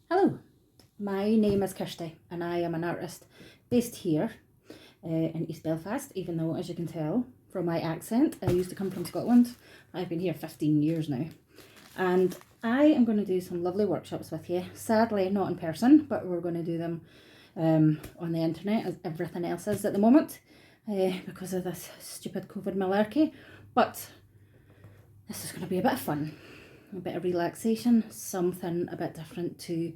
Hello, my name is Kirsty and I am an artist based here in East Belfast, even though, as you can tell from my accent, I used to come from Scotland. I've been here 15 years now, and I am going to do some lovely workshops with you. Sadly not in person, but we're going to do them on the internet, as everything else is at the moment, because of this stupid COVID malarkey. But this is going to be a bit of fun, a bit of relaxation, something a bit different to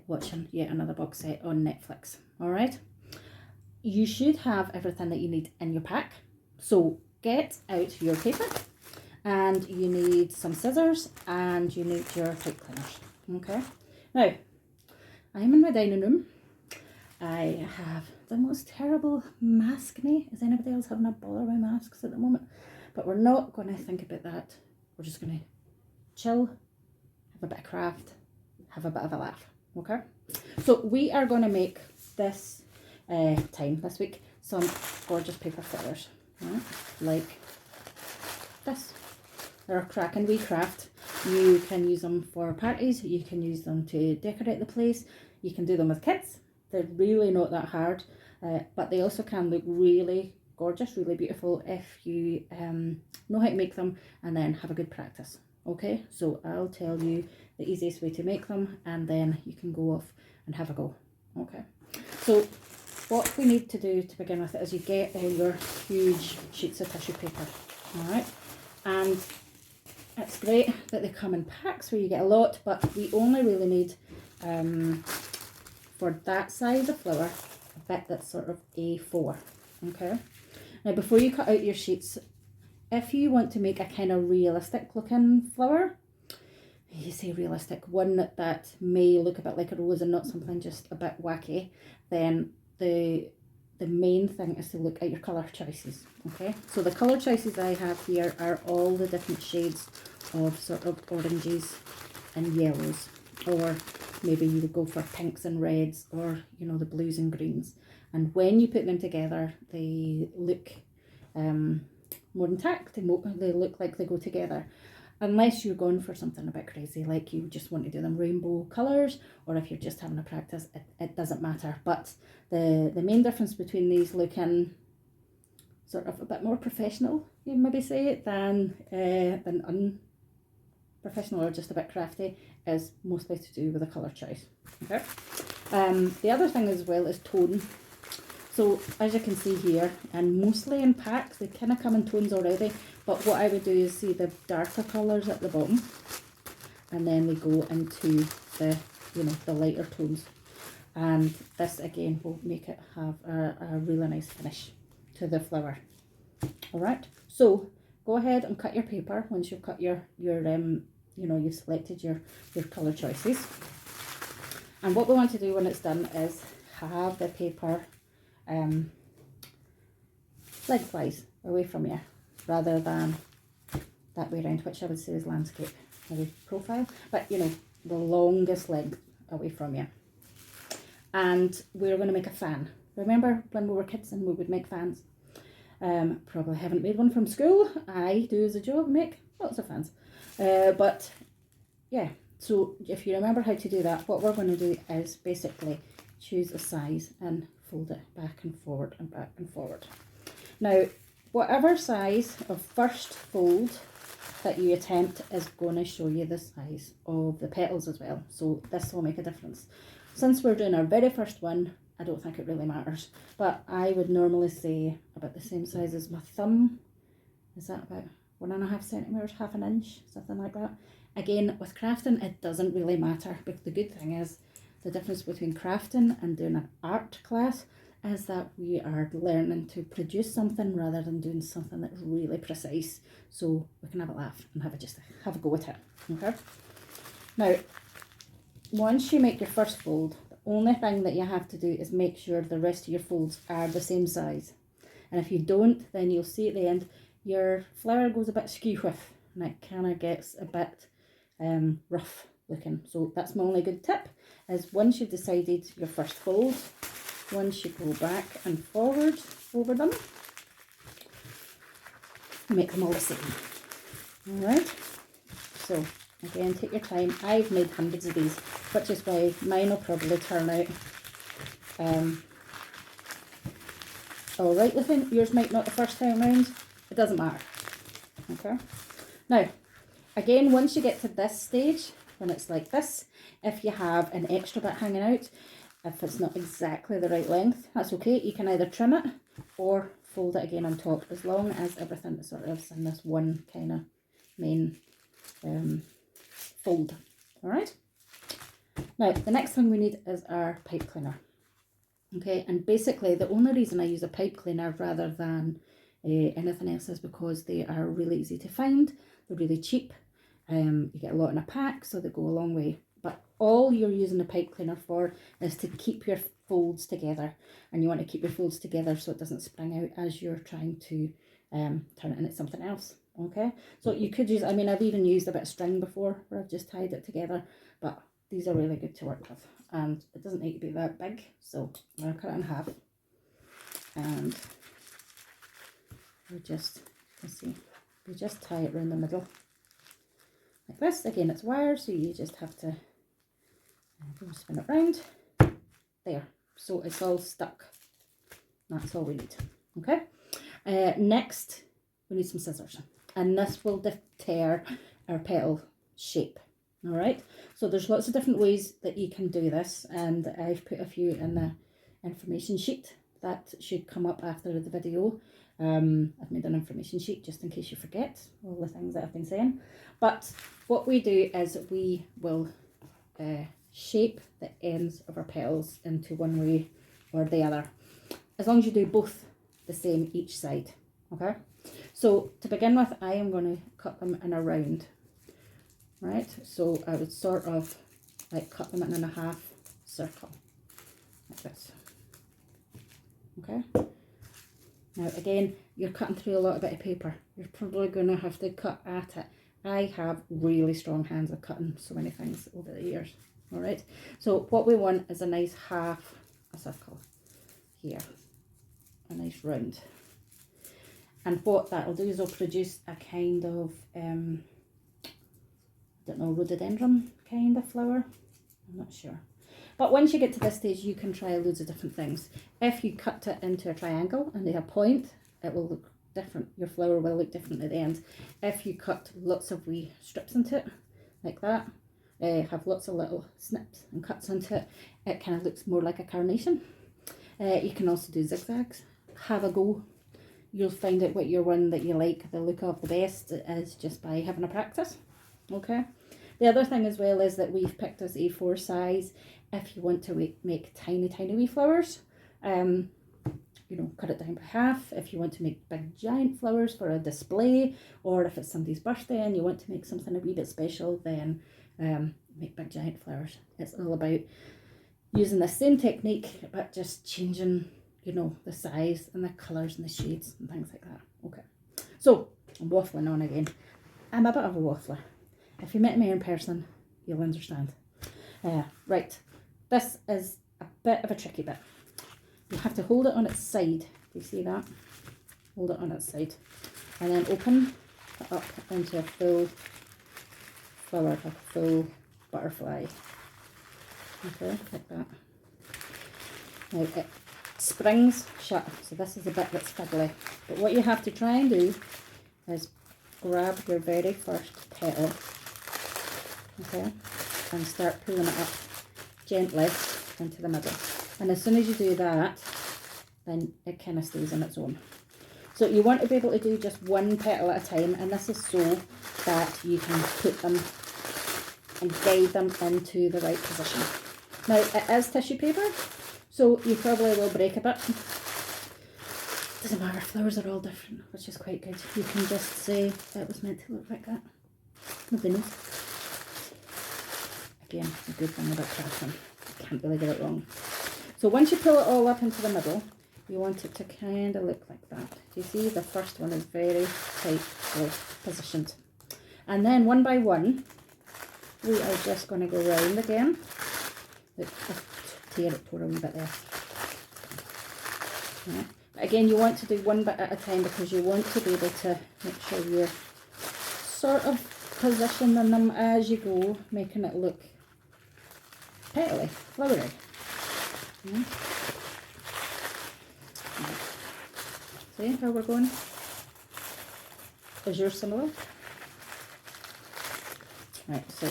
watching yet another box set on Netflix. All right, you should have everything that you need in your pack, so get out your paper, and you need some scissors and you need your pipe cleaners. Okay, now I'm in my dining room. I have the most terrible maskne. Is anybody else having a bother with masks at the moment? But we're not going to think about that. We're just going to chill, have a bit of craft, have a bit of a laugh. Okay, so we are going to make this time this week some gorgeous paper flowers, right? Like this. They're a cracking wee craft. You can use them for parties, you can use them to decorate the place, you can do them with kids. They're really not that hard, but they also can look really gorgeous, really beautiful if you know how to make them and then have a good practice. Okay, so I'll tell you the easiest way to make them and then you can go off and have a go. Okay, so what we need to do to begin with is you get your huge sheets of tissue paper. All right, and it's great that they come in packs where you get a lot, but we only really need for that size of flower a bit that's sort of A4. Okay, now before you cut out your sheets, if you want to make a kind of realistic looking flower, you say realistic, one that may look a bit like a rose and not something just a bit wacky, then the main thing is to look at your colour choices. Okay, so the colour choices I have here are all the different shades of sort of oranges and yellows, or maybe you would go for pinks and reds, or you know, the blues and greens. And when you put them together, they look more intact. They look like they go together, unless you're going for something a bit crazy, like you just want to do them rainbow colours, or if you're just having a practice, it doesn't matter. But the main difference between these looking sort of a bit more professional, you maybe say, than unprofessional or just a bit crafty, is mostly to do with the colour choice. Okay. The other thing as well is tone. So as you can see here, and mostly in packs, they kind of come in tones already, but what I would do is see the darker colours at the bottom, and then we go into the, you know, the lighter tones. And this again will make it have a really nice finish to the flower. Alright, so go ahead and cut your paper once you've cut your you know, you've selected your colour choices. And what we want to do when it's done is have the paper lengthwise away from you, rather than that way around, which I would say is landscape, maybe profile, but you know, the longest length away from you. And we're going to make a fan. Remember when we were kids and we would make fans? Probably haven't made one from school. I do as a job make lots of fans, but yeah, so if you remember how to do that, what we're going to do is basically choose a size and fold it back and forward and back and forward. Now, whatever size of first fold that you attempt is going to show you the size of the petals as well. So this will make a difference. Since we're doing our very first one, I don't think it really matters, but I would normally say about the same size as my thumb. Is that about 1.5 centimetres, half an inch, something like that? Again, with crafting, it doesn't really matter, but the good thing is, the difference between crafting and doing an art class is that we are learning to produce something rather than doing something that's really precise. So we can have a laugh and have a go at it. Okay. Now, once you make your first fold, the only thing that you have to do is make sure the rest of your folds are the same size. And if you don't, then you'll see at the end your flower goes a bit skew-whiff and it kind of gets a bit rough looking. So that's my only good tip, is once you've decided your first fold, once you go back and forward over them, make them all the same. Alright, so Again, take your time. I've made hundreds of these, which is why mine will probably turn out all right looking. Yours might not the first time round. It doesn't matter. Okay. Now, again, once you get to this stage, when it's like this, if you have an extra bit hanging out, if it's not exactly the right length, that's okay. You can either trim it or fold it again on top, as long as everything is sort of in this one kind of main fold. All right. Now, the next thing we need is our pipe cleaner. Okay, and basically the only reason I use a pipe cleaner rather than anything else is because they are really easy to find. They're really cheap. You get a lot in a pack, so they go a long way. But all you're using the pipe cleaner for is to keep your folds together, and you want to keep your folds together so it doesn't spring out as you're trying to turn it into something else. Okay, so you could use, I mean, I've even used a bit of string before where I've just tied it together, but these are really good to work with, and it doesn't need to be that big, so I'm going to cut it in half, and we just, let's see, we just tie it around the middle like this. Again, it's wire, so you just have to spin it round there, so it's all stuck. That's all we need. Okay, next we need some scissors, and this will deter our petal shape. All right, so there's lots of different ways that you can do this, and I've put a few in the information sheet that should come up after the video. I've made an information sheet just in case you forget all the things that I've been saying. But what we do is we will shape the ends of our petals into one way or the other, as long as you do both the same each side. Okay, so to begin with, I am going to cut them in a round. Right, so I would sort of like cut them in a half circle like this. Okay, now again, you're cutting through a lot of bit of paper. You're probably going to have to cut at it. I have really strong hands of cutting so many things over the years. All right, so what we want is a nice half a circle here, a nice round, and what that will do is it'll produce a kind of I don't know, rhododendron kind of flower. I'm not sure. But once you get to this stage, you can try loads of different things. If you cut it into a triangle and they have point, it will look different. Your flower will look different at the end. If you cut lots of wee strips into it, like that, have lots of little snips and cuts into it, it kind of looks more like a carnation. You can also do zigzags. Have a go. You'll find out what your one that you like the look of the best is just by having a practice. Okay, the other thing as well is that we've picked this A4 size. If you want to make tiny wee flowers, you know, cut it down by half. If you want to make big giant flowers for a display, or if it's somebody's birthday and you want to make something a wee bit special, then make big giant flowers. It's all about using the same technique but just changing, you know, the size and the colours and the shades and things like that. Okay, so I'm waffling on again. I'm a bit of a waffler. If you met me in person, you'll understand. Right, this is a bit of a tricky bit. You have to hold it on its side. Do you see that? Hold it on its side. And then open it up into a full flower, like a full butterfly. Okay, like that. Now it springs shut, so this is the bit that's fiddly. But what you have to try and do is grab your very first petal, okay, and start pulling it up gently into the middle. And as soon as you do that, then it kind of stays on its own. So you want to be able to do just one petal at a time, and this is so that you can put them and guide them into the right position. Now it is tissue paper, so you probably will break a bit. Doesn't matter, flowers are all different, which is quite good. You can just say it was meant to look like that. Nobody knows. Again, a good thing about crafting, you can't really get it wrong. So once you pull it all up into the middle, you want it to kind of look like that. You see, the first one is very tightly positioned. And then one by one, we are just going to go round again. Look, I've tore a wee bit there. Yeah. Again, you want to do one bit at a time because you want to be able to make sure you're sort of positioning them as you go, making it look petally, flowery. See how we're going? Is yours similar? Right, so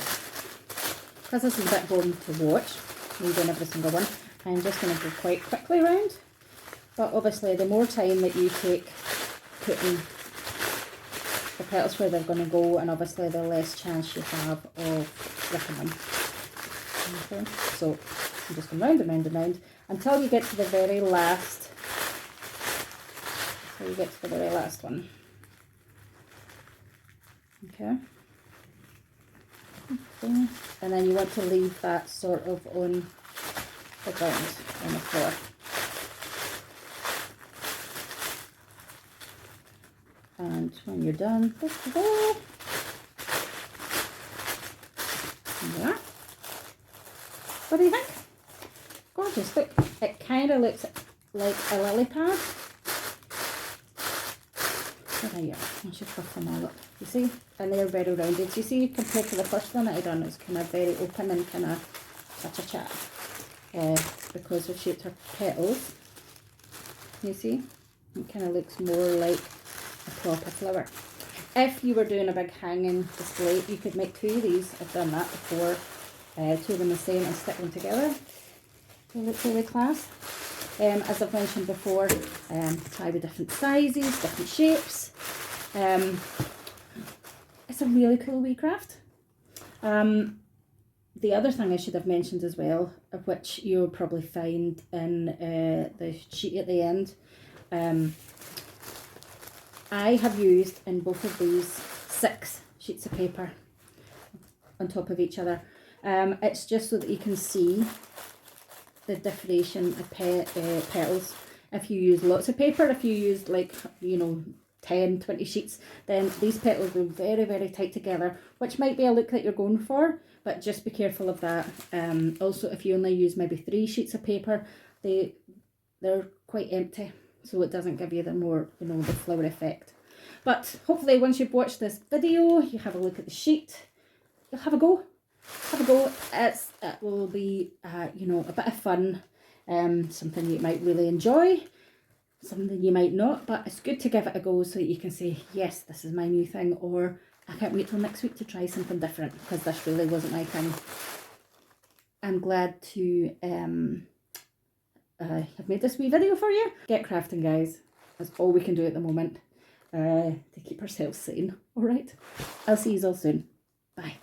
because this is a bit boring to watch, me doing every single one, I'm just going to go quite quickly around. But obviously the more time that you take putting the petals where they're going to go, and obviously the less chance you have of ripping them. Okay, so I'm just going round and round and round until you get to the very last. So you get to the very last one. Okay. Okay. And then you want to leave that sort of on the ground, on the floor. And when you're done, yeah. What do you think? Gorgeous. Look, it kind of looks like a lily pad. There you are. I should put them all up. You see? And they're very rounded. You see, compared to the first one that I done, it's kind of very open and kind of such a chat. Because we've shaped our petals. You see? It kind of looks more like a proper flower. If you were doing a big hanging display, you could make 2 of these. I've done that before. 2 of them the same and stick them together. They look really class. As I've mentioned before, try the different sizes, different shapes. It's a really cool wee craft. The other thing I should have mentioned as well, of which you'll probably find in the sheet at the end, I have used in both of these 6 sheets of paper on top of each other. It's just so that you can see the differentiation of petals. If you use lots of paper, if you use like, you know, 10, 20 sheets, then these petals go very, very tight together, which might be a look that you're going for, but just be careful of that. Also, if you only use maybe 3 sheets of paper, they're quite empty, so it doesn't give you the more, you know, the flower effect. But hopefully once you've watched this video, you have a look at the sheet, you'll have a go. Have a go. It will be, you know, a bit of fun, something you might really enjoy, something you might not, but it's good to give it a go so that you can say, yes, this is my new thing, or I can't wait till next week to try something different, because this really wasn't my thing. I'm glad to have made this wee video for you. Get crafting, guys. That's all we can do at the moment to keep ourselves sane. Alright, I'll see you all soon. Bye.